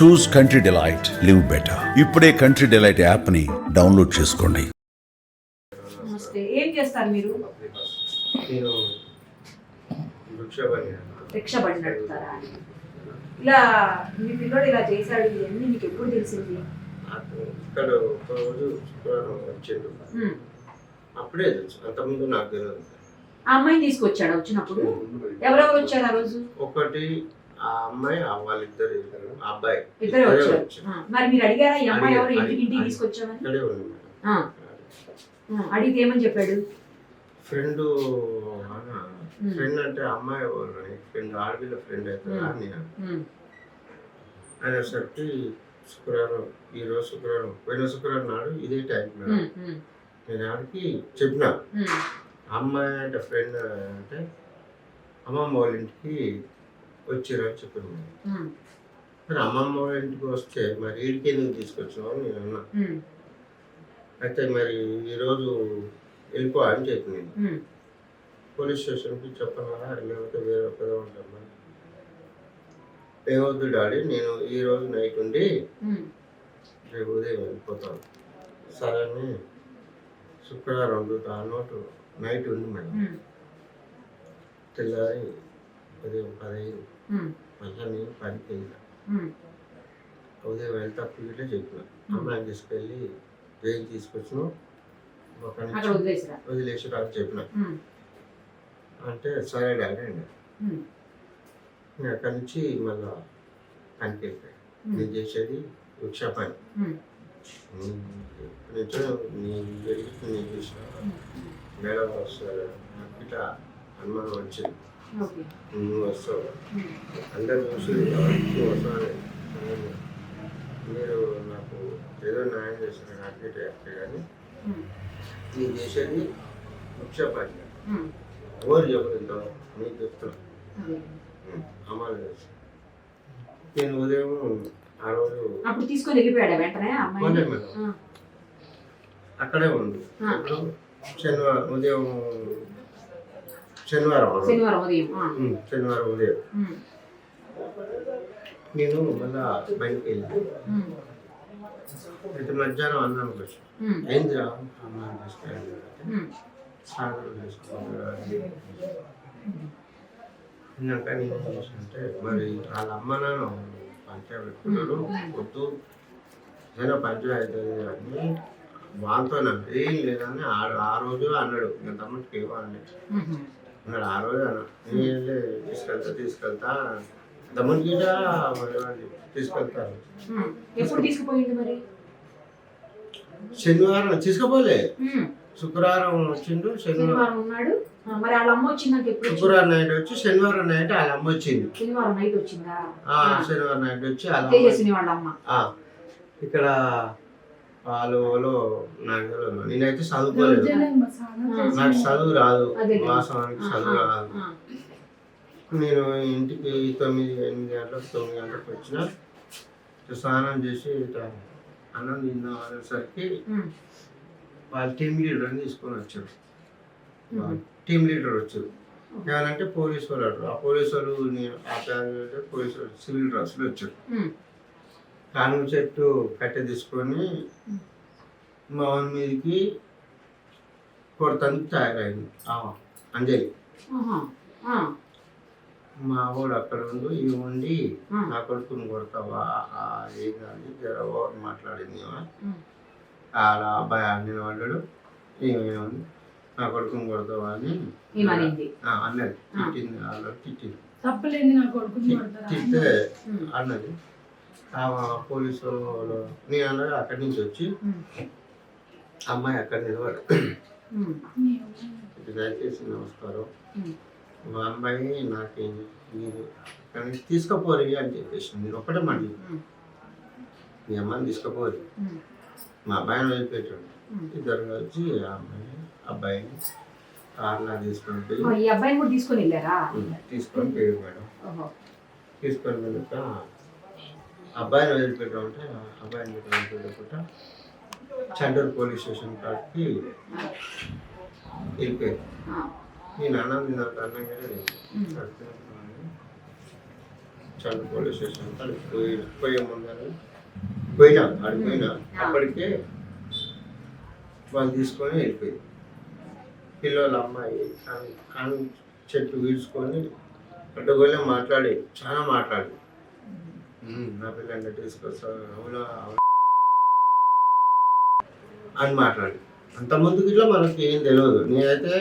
చూస్ country delight, live better. ఇప్పుడే country delight app ని download చేసుకోండి. నమస్తే. ఏం చేస్తారు మీరు? నేను రిక్షా బండి నడుపుతారా? ఇలా మీ పిల్లడు ఇలా చేశాడు ఇవన్నీ మీకు ఎప్పుడు తెలిసింది? ఇక్కడ ఒక రోజు శుక్రవారం వచ్చిండు, అప్పుడే తెలుసు. అంతకుముందు నాకు తెలియదు. ఆ అమ్మాయిని తీసుకొచ్చాడు. వచ్చినప్పుడు ఎవరెవరు వచ్చారు ఆ రోజు? ఒకటి ఆ అమ్మాయి, వాళ్ళిద్దరు అబ్బాయి ఇద్దరే వచ్చారు. మరి మీరు అడిగారా ఈ అమ్మాయి ఎవరు, ఇంటికి తీసుకొచ్చామని? ఇక్కడే ఉంది. అడిగితే ఏమని చెప్పాడు? ఫ్రెండ్ అంటే అమ్మాయి ఫ్రెండ్, ఆడపిల్ల ఫ్రెండ్ అవుతుందా అని అనేసరికి శుక్రవారం, ఈరోజు శుక్రవారం, పోయిన శుక్రవారం నాడు ఇదే టైం నేను ఆడికి చెప్పిన. అమ్మాయి అంటే ఫ్రెండ్ అంటే అమ్మమ్మ వాళ్ళ ఇంటికి వచ్చిరని చెప్పింది. మరి అమ్మమ్మ వాళ్ళ ఇంటికి వస్తే మరి వీడికి ఎందుకు తీసుకొచ్చినావు నేను అన్నా. అయితే మరి ఈరోజు వెళ్ళిపో అని చెప్పింది. పోలీస్ స్టేషన్కి చెప్పను కదా, లేకపోతే వేరే ఒక్కదే ఉంటాను. ఏమొద్దు డాడీ, నేను ఈరోజు నైట్ ఉండి రేపు ఉదయం వెళ్ళిపోతాను. సరే అని శుక్రవారం ఆ నోటు నైట్ ఉంది మేడం. తెల్లారి ఉదయం 15 మళ్ళీ నేను పనికి వెళ్ళిన. ఉదయం వెళ్తా ఇట్లా చెప్పిన, అమ్మాయిని తీసుకెళ్ళి జైలు తీసుకొచ్చిన, వదిలేసి రాని చెప్పిన. అంటే సరే డాడీ అండి. నేను అక్కడి నుంచి మళ్ళా పనికి వెళ్ళిపోయాను. నేను చేసేది వృక్ష పని. నేను చూసిన మేడం వస్తారు, నాకు ఇట్లా అనుమానం వచ్చింది. నువ్వు వస్తావు, అందరు చూసి వస్తాను, మీరు నాకు ఏదో న్యాయం చేస్తారు నాకు అట్టే, కానీ నేను చేసేది వృక్ష పని. ఎవరు చెప్పలేదు, మీకు చెప్తున్నా అమ్మాయి చేస్తాను. నేను ఉదయం ఆ రోజు అప్పుడు తీసుకొని వెళ్ళిపోయాడు వెంటనే అమ్మాయి? అక్కడే ఉంది. శనివారం ఉదయం, శనివారం ఉదయం నేను మళ్ళా బయటికి వెళ్ళి అయితే మధ్యాహ్నం అన్నాను వచ్చి ఏంద్రా అమ్మాయి తీసుకెళ్ళి సాగరం తీసుకుంటే నేను ఏం చేసినంటే, మరి వాళ్ళ అమ్మ నాన్న పంచాయతీ పెట్టుకున్నారు, వద్దు ఏదైనా పంచాయతీ అని వాళ్ళతో నాకు ఏం లేదని ఆ రోజు అన్నాడు. నేను తమ్ముడికి ఏమో అన్నాడు. ఆ రోజు అన్నాడు, నేను తీసుకెళ్తా తమ్ముడికి తీసుకెళ్తాను. ఎప్పుడు తీసుకుపోయింది మరి? శనివారం తీసుకుపోలే, శుక్రవారం వచ్చిండు, శనివారం ఉన్నాడు. మరి వాళ్ళ అమ్మ వచ్చిందంటే శుక్రవారం నైట్ వచ్చి శనివారం నైట్ వాళ్ళ అమ్మ వచ్చింది. శనివారం నైట్ వచ్చిందా? శనివారం నైట్ వచ్చి వాళ్ళ అమ్మ ఇక్కడ వాళ్ళు నాకు నేనైతే చదువుకోలేదు, నాకు చదువు రాదు, వాస్తవానికి చదువు రాదు. నేను ఇంటికి 9-8 గంటలకు 9 గంటలకు వచ్చిన, స్నానం చేసి ఇట్లా అన్నం తిందాం అనేసరికి వాళ్ళ టీమ్ లీడర్ని తీసుకొని వచ్చారు. టీమ్ లీడర్ వచ్చారు. ఏమనంటే పోలీసు వాళ్ళు అంటారు. ఆ పోలీసు వాళ్ళు పోలీసు వాళ్ళు సివిల్ డ్రెస్లో వచ్చారు. కానుగ చెట్టు కట్టె తీసుకొని మోహన్ మీదకి కొడతానికి తయారైంది అంజలి. మా వాడు అక్కడ ఉండి ఇవి ఉండి నా కొడుకుని కొడతావా ఏం కాదు జర ఓవర్ మాట్లాడింది. ఆడ అబ్బాయి నిలబడ్డాడు, ఏమేమి నా కొడుకుని కొడతావా అని అన్నది. తిట్టింది, వాళ్ళు తిట్టింది, తిట్టే అన్నది. పోలీసు వాళ్ళు నేను అన్నది అక్కడి నుంచి వచ్చి అమ్మాయి అక్కడ నిలబడు, దయచేసి నమస్కారం, మా అమ్మాయి నాకేం మీరు కానీ తీసుకుపోరు అని చెప్పేసి మీరు ఒక్కటే మళ్ళీ మీ అమ్మాయిని తీసుకుపోరు. మా అబ్బాయిని వదిలిపెట్టాడు. ఇద్దరు కలిసి ఆ అమ్మాయిని అబ్బాయిని కార్లా తీసుకొని పోయి తీసుకొని పోయాడు మేడం. తీసుకొని వెళ్ళక అబ్బాయిని వదిలిపెట్టామంటే అబ్బాయిని వదిలిపెట్టకుండా చండూరు పోలీస్ స్టేషన్ కాడికి వెళ్ళిపోయాడు. నేను అన్నం తిన్నాక అన్నం కూడా చంద్ర పోలీస్ స్టేషన్ కాడికి పోయే ముందని పోయినా ఆడిపోయినా అప్పటికే వాళ్ళు తీసుకొని వెళ్ళిపోయి పిల్లల అమ్మాయి కాను చెట్టు వీడ్చుకొని అడ్డగోళ్ళే మాట్లాడి చాలా మాట్లాడి నా పిల్లల్ని తీసుకొస్తా అవునా అని మాట్లాడి అంత ముందుకు ఇట్లా మనకి ఏం తెలియదు. నేనైతే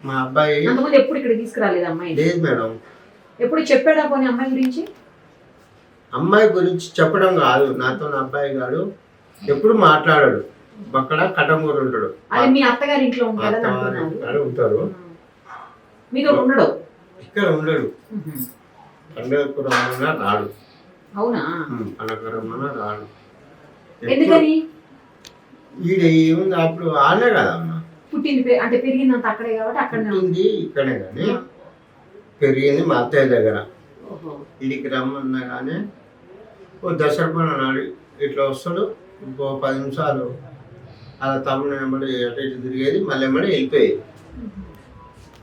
మా అబ్బాయి అంతకుముందు ఎప్పుడు ఇక్కడ తీసుకురాలేదు అమ్మాయి? లేదు మేడం. ఎప్పుడు చెప్పాడా పోనీ అమ్మాయి గురించి? అమ్మాయి గురించి చెప్పడం కాదు, నాతో నా అబ్బాయి కాదు ఎప్పుడు మాట్లాడాడు. అక్కడ కటంగూరు ఉంటాడు. అది మీ అత్తగారి ఇంట్లో ఉంటాడు. ఉంటారు మీతో ఉండడు, ఇక్కడ ఉండడు. పండగపురం రాడు. అవునా? పండగపురం రాడు. ఎందుకని? ఈడ ఏముంది అప్పుడు ఆనే కదమ్మా పుట్టింది, అంటే పెరిగిందంత అక్కడే కాబట్టి అక్కడ పుట్టింది ఇక్కడే కానీ పెరిగింది మా అత్తయ్య దగ్గర. ఇడికి రమ్మన్నా కానీ ఓ దసరా నాడు ఇట్లా వస్తాడు, ఇంకో 10 నిమిషాలు అలా తమ్ముడు వెంబడి అటు ఇటు తిరిగేది, మళ్ళీ వెంబడి వెళ్ళిపోయేది,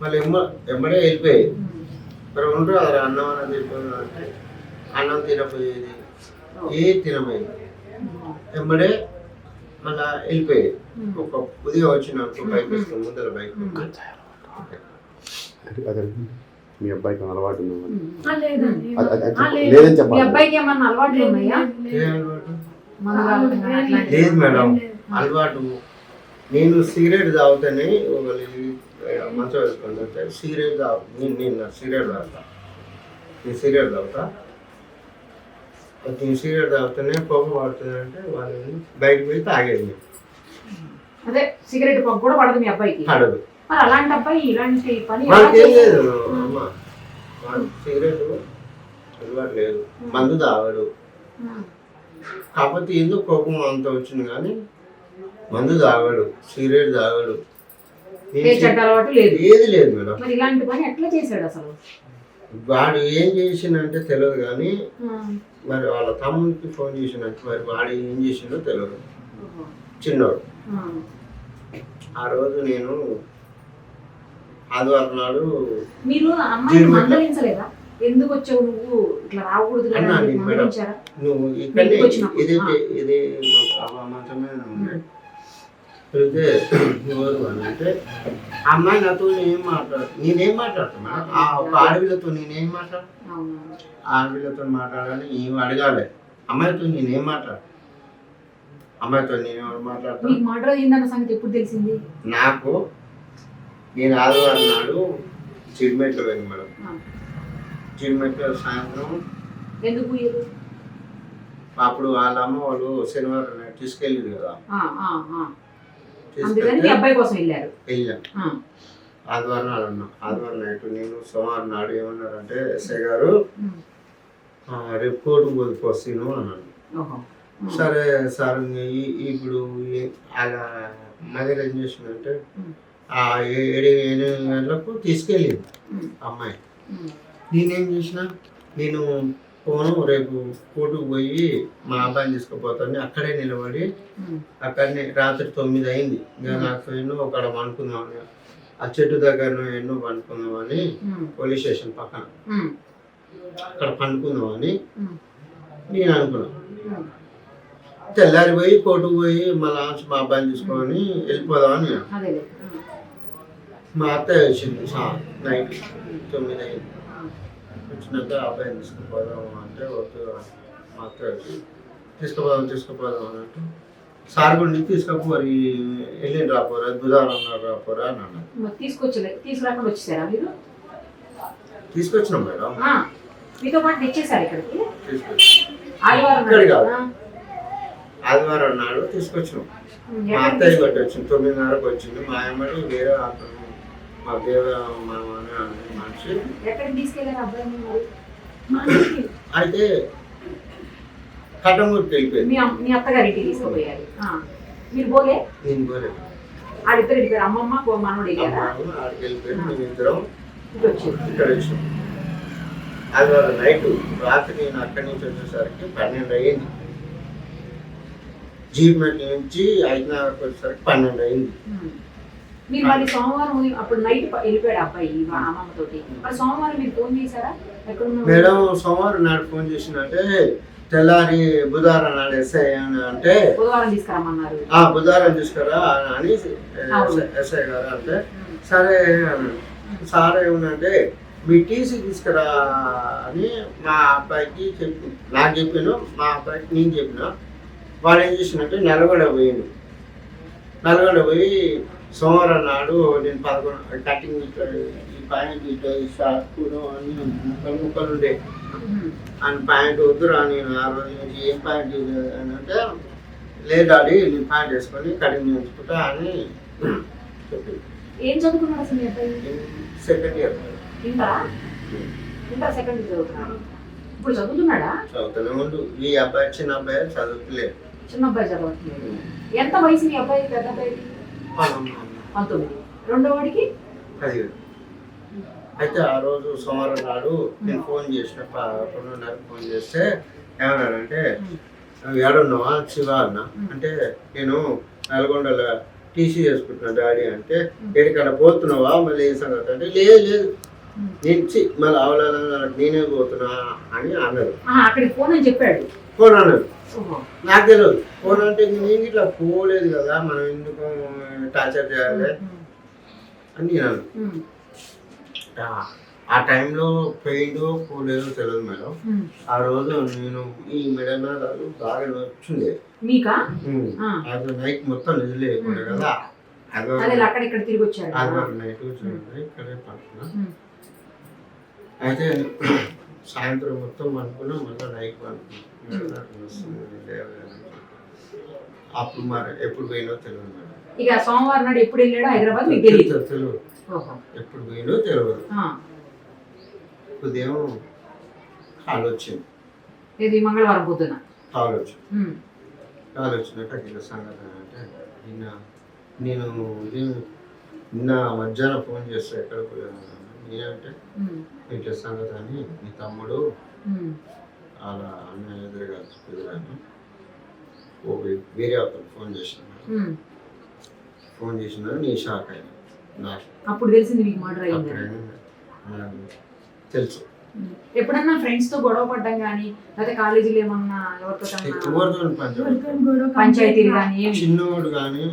మళ్ళీ వెంబడే వెళ్ళిపోయేది. మరి ఉంటూ అది అన్నం అన్నది తింటుంది అంటే అన్నం తినపోయేది, తినపోయేది, వెంబడే మళ్ళా వెళ్ళిపోయేది. ఒక ఉదయం వచ్చిన బైక్ వస్తుంది, ముందర బైక్. మీ అబ్బాయికి అలవాటు లేదు మేడం. అలవాటు నేను సిగరెట్ తాగుతానే మంచం వేసుకుంటే సిగరెట్ తాగు నేను సిగరెట్ తాగుతా, నేను సిగరెట్ తాగుతా. నేను సిగరెట్ తాగుతానే పొగ పడుతుంది అంటే వాళ్ళు బయటకు పోయి తాగేది. అదే సిగరెట్ పొగ కూడా పడదు మీ అబ్బాయికి? పడదు. మరి అలాంటి అబ్బాయి ఇలాంటి పని మనకేం లేదు అమ్మ, సిగరెట్ అలవాటు లేదు, మందు తాగడు. కాకపోతే ఎందుకు కోపం అంత వచ్చింది కానీ మందు తాగడు, సిగరెట్ తాగడు, ఏది లేదు మేడం. మరి ఇలాంటి పని ఎట్లా చేశాడు అసలు? వాడు ఏం చేసిందంటే తెలియదు కానీ మరి వాళ్ళ తమ్ముడికి ఫోన్ చేసినట్టు మరి వాడు ఏం చేసిండో తెలియదు. చిన్నోడు ఆ రోజు నేను ఆదివారం నాడు మీరు అమ్మాయిని మందలించలేదా? ఎందుకు వచ్చావు నువ్వు, ఇట్లా రాకూడదు కదా? నువ్వు ఇక్కడే ఇదే మంచమే అయితే ఎవరు అని అంటే అమ్మాయి నాతో నేనేం మాట్లాడుతున్నా, ఆ ఒక ఆడవిలతో నేనేం ఆడవిలతో మాట్లాడాలి ఏం అడగాలి. అమ్మాయితో నేనేం అమ్మాయితో నేను మాట్లాడతాను. మర్డర్ అయిందన్న సంగతి ఎప్పుడు తెలిసింది నాకు? నేను ఆదివారం నాడు చిరుమెట్లో పోయింది మేడం. చిరుమెట్లో సాయంత్రం ఎందుకు అప్పుడు వాళ్ళ అమ్మ వాళ్ళు శనివారం నైట్ తీసుకెళ్ళారు కదా, వెళ్ళాం. ఆదివారం నాడు ఉన్నాం. ఆదివారం నైట్ నేను సోమవారం నాడు ఏమన్నారంటే ఎస్ఐ గారు రేపు కోర్టుకు పోదిపోస్తాను అన్నాను. సరే సార్ ఇప్పుడు అలా మదర్ ఏం చేసిందంటే 7 గంటలకు తీసుకెళ్ళింది అమ్మాయి. నేనేం చేసిన, నేను పోను రేపు కోర్టుకు పోయి మా అబ్బాయిని తీసుకుపోతాను అక్కడే నిలబడి అక్కడనే రాత్రి 9 అయింది. ఇంకా నాకు ఎన్నో అక్కడ పండుకుందామని, ఆ చెట్టు దగ్గర ఎన్నో పండుకుందామని, పోలీస్ స్టేషన్ పక్కన అక్కడ పండుకుందామని నేను అనుకున్నాను. తెల్లారి పోయి కోర్టుకు పోయి మళ్ళా మా అబ్బాయిని తీసుకొని వెళ్ళిపోదామని. మా అత్తయ్య వచ్చింది నైట్ 9 అయింది. వచ్చినాక అబ్బాయిని తీసుకుపోదాం అంటే వద్దు, మా అత్తయ్య వచ్చి తీసుకుపోదాం అన్నట్టు సార్ గుండి తీసుకపోరు వెళ్ళి రాపోరా బుధవారం రాపోరా అని అన్నారు. తీసుకొచ్చినాం మేడం. ఆదివారం నాడు తీసుకొచ్చినాం. మా అత్తయ్య బట్టి వచ్చింది 9:30కు వచ్చింది. మా అమ్మడి వేరే మా దేవ మనిషి అయితే కట్టమూరికి వెళ్ళిపోయింది. మీ అత్తగారింటికి తీసుకుపోయారు. మీరు పోలే? నేను పోలే. ఆడిద్దరు వెళ్ళిపోయారు, అమ్మమ్మ మనోడు ఆడికి వెళ్ళిపోయారు. మేము ఇద్దరం ఇక్కడ వచ్చినాం. ఆదివారం నైట్ రాత్రి నేను అక్కడి నుంచి వచ్చేసరికి 12 అయ్యింది. జీప్ మెట్ల నుంచి 5:30కు వచ్చేసరికి 12 అయింది. మీరు మళ్ళీ సోమవారం అప్పుడు నైట్ వెళ్ళిపోయాడు అబ్బాయి అమ్మమ్మ తోటి, మరి సోమవారం మీరు ఫోన్ చేశారా? ఎక్కడ మేడం సోమవారం నాడు ఫోన్ చేసిందంటే తెల్లారి బుధవారం నాడు ఎస్ఐ అంటే బుధవారం తీసుకురమ్మన్నారు. బుధవారం తీసుకురా అని ఎస్ఐ గారు అంటే సరే సార్ ఏమన్నంటే మీ టీసీ తీసుకురా అని మా అబ్బాయికి చెప్పి నాకు చెప్పాను, మా అబ్బాయికి నేను చెప్పిన. వాడు ఏం చేసినట్టే నల్గొండ పోయిండు. నల్గొండ పోయి సోమవారం నాడు నేను 11 కటింగ్ ఇట్లా ఈ ప్యాంట్ ఇట్లా ఈ షార్ట్ అన్ని ముక్కలు ఉండే అని ప్యాంట్ వద్దురా నేను ఆ రోజు నుంచి ఏం ప్యాంట్ అని అంటే లేదు డాడీ నేను ప్యాంట్ వేసుకొని కటింగ్ చేయించుకుంటా అని చెప్పింది. ఏం చదువుకున్నాడు అసలు మీ అబ్బాయి? Second year inter second year చదువుతున్నాడు. ఇప్పుడు చదువుతున్నాడా? చదువుతూనే ఉండు. ఈ అబ్బాయి చిన్న అబ్బాయి చదువుతలేదు. చిన్న అబ్బాయి చదవట్లేదు. ఎంత వయసు మీ అబ్బాయి? పెద్ద అబ్బాయికి 19, రెండో వాడికి 17. అయితే ఆ రోజు సోమవారం నాడు నేను ఫోన్ చేసిన 11:30 ఫోన్ చేస్తే ఏమన్నాడంటే ఏడున్నావా శివ అన్న అంటే నేను నల్గొండలో టీసీ చేసుకుంటున్నా డాడీ అంటే ఎక్కడికన్నా పోతున్నావా మళ్ళీ ఏ సంగతి అంటే లేదు నుంచి మళ్ళీ అవలాల నేనే పోతున్నా అని అన్నారు. అక్కడికి ఫోన్ అని చెప్పాడు. ఫోన్ అన్నారు. నాకు తెలియదు ఫోన్ అంటే నేను ఇట్లా పోలేదు కదా మనం ఎందుకు టార్చర్ చేయాలి అని నేను అన్నాను. ఆ టైంలో పోయిందో పోలేదో తెలియదు మేడం. ఆ రోజు నేను ఈ మెడల్ బాగా వచ్చింది మీకా? అది నైట్ మొత్తం నిజలేకుండా కదా అక్కడిక్కడ తిరిగి వచ్చాడు. అది నైట్ ఇక్కడే పడుతున్నా. అయితే సాయంత్రం మొత్తం అనుకున్నా మళ్ళీ నైట్ అనుకున్నా అప్పుడు మరి ఎప్పుడు పోయినో తెలియదు మేడం. ఇక సోమవారం నాడు ఎప్పుడు వెళ్ళాడో హైదరాబాద్ మీకు తెలియదు. ఎప్పుడు పోయినో తెలియదు. ఉదయం కాల్ వచ్చింది. ఇది మంగళవారం పొద్దున కాల్ వచ్చినట్టు ఇలా సంగతి అంటే నేను నిన్న మధ్యాహ్నం ఫోన్ చేస్తే ఎక్కడ పోయాను నేనంటే ఇట్లా సంగతి అని మీ తమ్ముడు అలా అన్న ఎదురుగా కుదిరాను వేరే అతను ఫోన్ చేసిన నీ షాక్ అయినా నాకు అప్పుడు తెలిసింది మీకు మర్డర్ అయింది. తెలుసు. ఎప్పుడన్నా ఫ్రెండ్స్ తో గొడవ పడ్డం కానీ లేకపోతే కాలేజీలో ఏమన్నా ఎవరితో పంచాయతీలు కానీ చిన్నోడు కానీ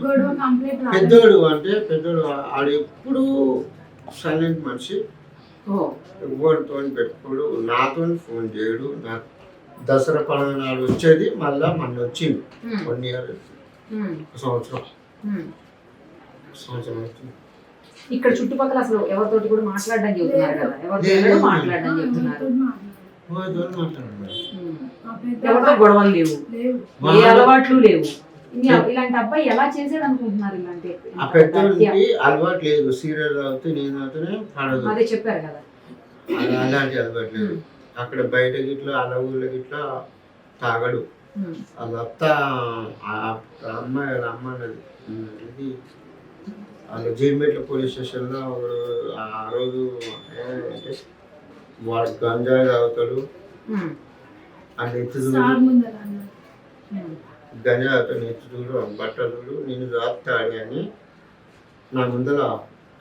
పెద్దోడు అంటే పెద్దోడు ఆడు ఎప్పుడు సైలెంట్ మనిషి. ఎవరితో పెట్టుకోడు, నాతో ఫోన్ చేయడు. నా దసరా పండుగ నాడు వచ్చేది మళ్ళా మన వచ్చింది 1 year సంవత్సరం వచ్చింది. ఇక్కడ చుట్టుపక్కల అసలు ఎవరితోటి కూడా మాట్లాడడం చెబుతున్నారు కదా, ఎవరితో మాట్లాడడం చెప్తున్నారు. ఎవరితో గొడవలు లేవు, ఏ అలవాట్లు లేవు. ఇలాంటి అబ్బాయి ఎలా చేసాడు అనుకుంటున్నారు? ఇలాంటి అలవాటు లేదు. సీరియల్ అవుతే నేను అవుతూనే పడదు. అదే చెప్పారు కదా, అలాంటి అలవాటు లేదు. అక్కడ బయట గిట్లా అలా ఊళ్ళో గిట్లా తాగడు. అదంతా అమ్మాయి అన్నది ఇది వాళ్ళు జీడిమెట్ల పోలీస్ స్టేషన్లో ఆ రోజు వాడు గంజాయి తాగుతాడు అని ఎత్తుడు గంజాయి తాగుతాడు ఎత్తుడు బట్టలు నేను తాగుతాడు అని నా ముందర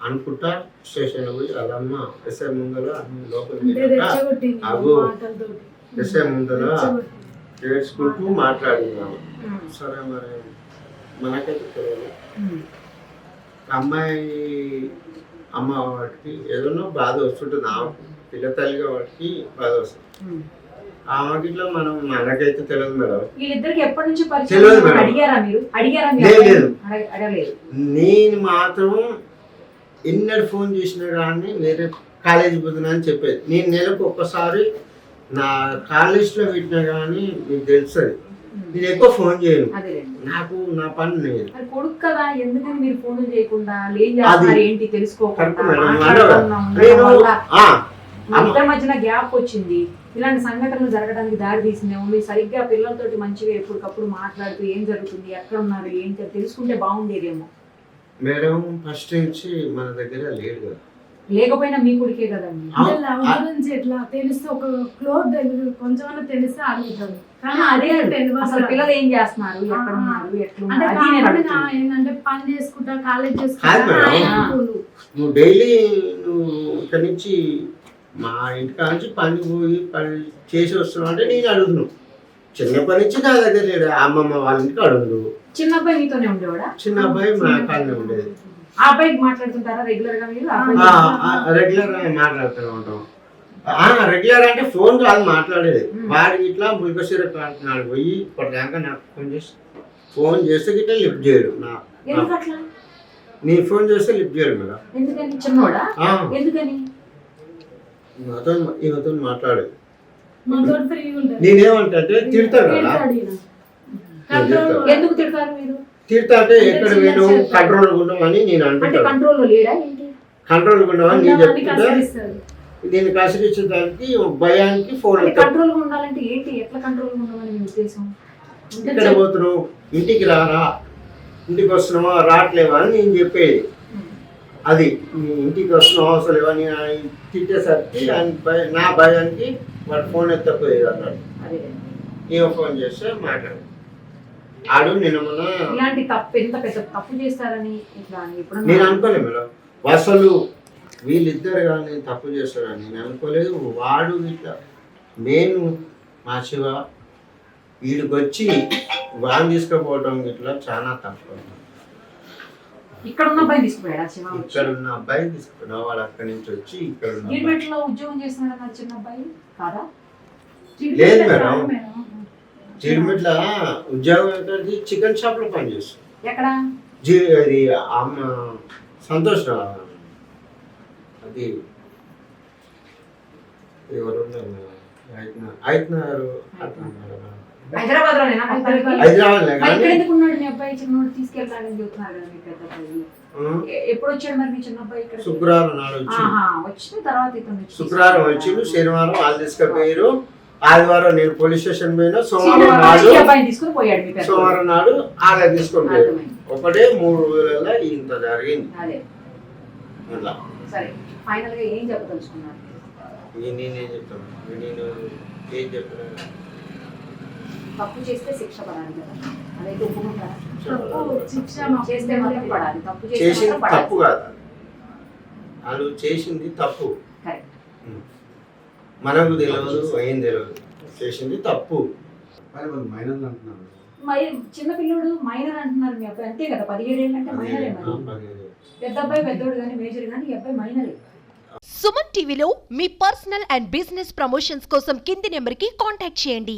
అనుకుంటా స్టేషన్లో పోయి వాళ్ళమ్మ ఎస్ఐ ముందర లోపలికి అగో ఎస్ఐ ముందర ఏడ్చుకుంటూ మాట్లాడినాము. సరే మరి మనకైతే తెలియదు. అమ్మాయి అమ్మ వాటికి ఏదన్నా బాధ వస్తుంటుంది. ఆ పిల్ల తల్లిగా వాటికి బాధ వస్తుంది. ఆమెకి ఇట్లా మనం మనకైతే తెలియదు మేడం. వీళ్ళిద్దరికి ఎప్పటి నుంచి తెలియదు మేడం. లేదు. నేను మాత్రం ఎన్నడు ఫోన్ చేసినా కానీ వేరే కాలేజీ పోతున్నా అని చెప్పేది. నేను నెలకు ఒక్కసారి నా కాలేజ్లో పెట్టినా కానీ మీకు తెలుస్తుంది. నేను ఎక్కువ ఫోన్ చేయను, నాకు నా పని లేదు. కొడుకు కదా, ఎందుకని మీరు ఫోన్ చేయకుండా ఏంటి తెలుసుకోకుండా ఇద్దరి మధ్యన గ్యాప్ వచ్చింది. ఇలాంటి సంఘటనలు జరగడానికి దారి తీసిందేమో. మీరు సరిగ్గా పిల్లలతోటి మంచిగా ఎప్పటికప్పుడు మాట్లాడుతూ ఏం జరుగుతుంది, ఎక్కడ ఉన్నారు, ఏంటి తెలుసుకుంటే బాగుండేదేమో. మేడం ఫస్ట్ నుంచి మన దగ్గర లేడు కదా. లేకపోయినా మీ కొడుకే కదండి. లవ్ గురించి ఎట్లా తెలిస్తే ఒక క్లోత్ కొంచెం తెలిస్తే అడుగుతాడు, కానీ అదే అసలు పిల్లలు ఏం చేస్తున్నారు, ఎక్కడ ఉన్నారు, అంటే ఎట్లున్నారు అది నేను కామన్ గా అడుగుతున్నా. ఏంటంటే పని చేసుకుంటా కాలేజ్ కాదు చేసుకుంటా మేడం. అనుకుండు. నువ్వు డైలీ నువ్వు ఇక్కడి నుంచి మా ఇంటికి నుంచి పని పోయి పని చేసి వస్తున్నావు అంటే నేను అడుగును. చిన్నప్పటి నుంచి నా దగ్గర లేడు, అమ్మమ్మ వాళ్ళ ఇంటికి అడుగును. చిన్న అబ్బాయి మీతోనే ఉండేవాడా? చిన్న అబ్బాయి మా కాలనీ ఉండేది. ఆ అబ్బాయికి మాట్లాడుతుంటారా రెగ్యులర్ గా మీరు? ఆ అబ్బాయి రెగ్యులర్ గా మాట్లాడుతూనే ఉంటాం. రెగ్యులర్ అంటే ఫోన్ కాదు మాట్లాడేది. వాడికి ఇట్లా ముల్కసీర అంటున్నాడు పోయి ఇప్పటిదాకా నాకు ఫోన్ చేస్తే గిట్లా లిఫ్ట్ చేయడు. ఎందుకు అట్లా? నీ ఫోన్ చేస్తే లిఫ్ట్ చేయడు మేడం. ఎందుకని? చిన్నోడా? ఆ. ఎందుకని? ఈమెతో మాట్లాడేది. మనతో ఫ్రీ ఉంటాడు. నేనేమంటే తిడతాడు కదా. తిడతాడు ఈయన. కంట్రోల్ ఎందుకు తిడతారు మీరు? తిడతా అంటే ఎక్కడ నేను కంట్రోల్ ఉండమని నేను అంటే అంటున్నాను. కంట్రోల్ లో లేడా ఏంటి? కంట్రోల్ ఉండమని నేను ఉండమని చెప్తుంటే కసిరిస్తాడు. దీన్ని కసిరించడానికి భయానికి ఫోన్ అంటే కంట్రోల్ గా ఉండాలంటే ఏంటి? ఎట్లా కంట్రోల్ గా ఉండమని మీ ఉద్దేశం? ఇక్కడ పోతున్నావు, ఇంటికి రారా, ఇంటికి వస్తున్నావా, రావట్లేవా అని నేను చెప్పేది. అది నీ ఇంటికి వస్తున్నావు అవసరం లేవా నేను ఆయన తిట్టేసరికి నా భయానికి వాడు ఫోన్ ఎత్తపోయేది అన్నాడు. అదే నేను ఫోన్ చేస్తే మాట్లాడు ఆడు నిన్న మొన్న ఇలాంటి తప్పు ఎంత పెద్ద తప్పు చేస్తారని ఇట్లా ఎప్పుడు నేను అనుకోలేదు మేడం. అసలు వీళ్ళిద్దరు కానీ తప్పు చేస్తారని నేను అనుకోలేదు. వాడు ఇట్లా నేను మా శివ వీడికి వచ్చి వాడిని తీసుకుపోవడం ఇట్లా చాలా తప్పు. ఇక్కడ ఉన్న అబ్బాయి తీసుకుపోయాడా శివ? ఇక్కడ ఉన్న అబ్బాయి తీసుకున్నా వాడు అక్కడి నుంచి వచ్చి ఇక్కడ ఉన్న అబ్బాయి. గవర్నమెంట్ లో ఉద్యోగం చేస్తున్నాడు అన్న చిన్న అబ్బాయి కాదా? లేదు మేడం. కాదు మేడం. జీడిమెట్ల ఉద్యోగం ఏంటంటే చికెన్ షాప్ లో పనిచేస్తుంది. ఎక్కడ? అది అమ్మ సంతోష్ అది ఎవరు అయితున్నారు హైదరాబాద్ లోనేనా? హైదరాబాద్ ఇక్కడ ఎందుకు ఉన్నాడు మీ అబ్బాయి? చిన్నోడు తీసుకెళ్తాడని చెప్తున్నారు కదా మీ పెద్ద అబ్బాయి. ఎప్పుడు వచ్చాడు మరి మీ చిన్న అబ్బాయి ఇక్కడ? శుక్రవారం నాడు వచ్చి వచ్చిన తర్వాత ఇతను వచ్చి శుక్రవారం వచ్చిండు, శనివారం వాళ్ళు తీసుకుపోయారు, ఆదివారం నేను పోలీస్ స్టేషన్ పోయినా, సోమవారం శనివారం నాడు ఈ అబ్బాయిని తీసుకుని పోయాడు మీ పెద్ద సోమవారం నాడు ఆలయ తీసుకొని పోయారు. అర్థమైంది. ఒకటే 3 రోజులలో ఇంత జరిగింది. అదే అట్లా సరే ఫైనల్ గా ఏం చెప్పదలుచుకున్నారు? నేనేం చెప్తాను, నేను ఏం చెప్తాను, తప్పు చేస్తే శిక్ష పడాలి కదా, అదైతే ఒప్పుకుంటారా? తప్పు శిక్ష మాకు చేస్తే మాత్రం పడాలి, తప్పు చేస్తే చేసింది మాత్రం పడాలి. తప్పు కాదు, వాళ్ళు చేసింది తప్పు. కరెక్ట్. మనకు తెలియదు, ఏం తెలియదు, చేసింది తప్పు. మైనర్లు అంటున్నారు. మరి చిన్న పిల్లోడు మైనర్ అంటున్నారు మీ అబ్బాయి, అంతే కదా? 17 ఏళ్ళు అంటే మైనరే మరి. పెద్ద అబ్బాయి పెద్దోడు కానీ మేజర్ కానీ ఈ అబ్బాయి మైనరే. సుమన్ టీవీలో మీ పర్సనల్ అండ్ బిజినెస్ ప్రమోషన్స్ కోసం కింది నెంబర్కి కాంటాక్ట్ చేయండి.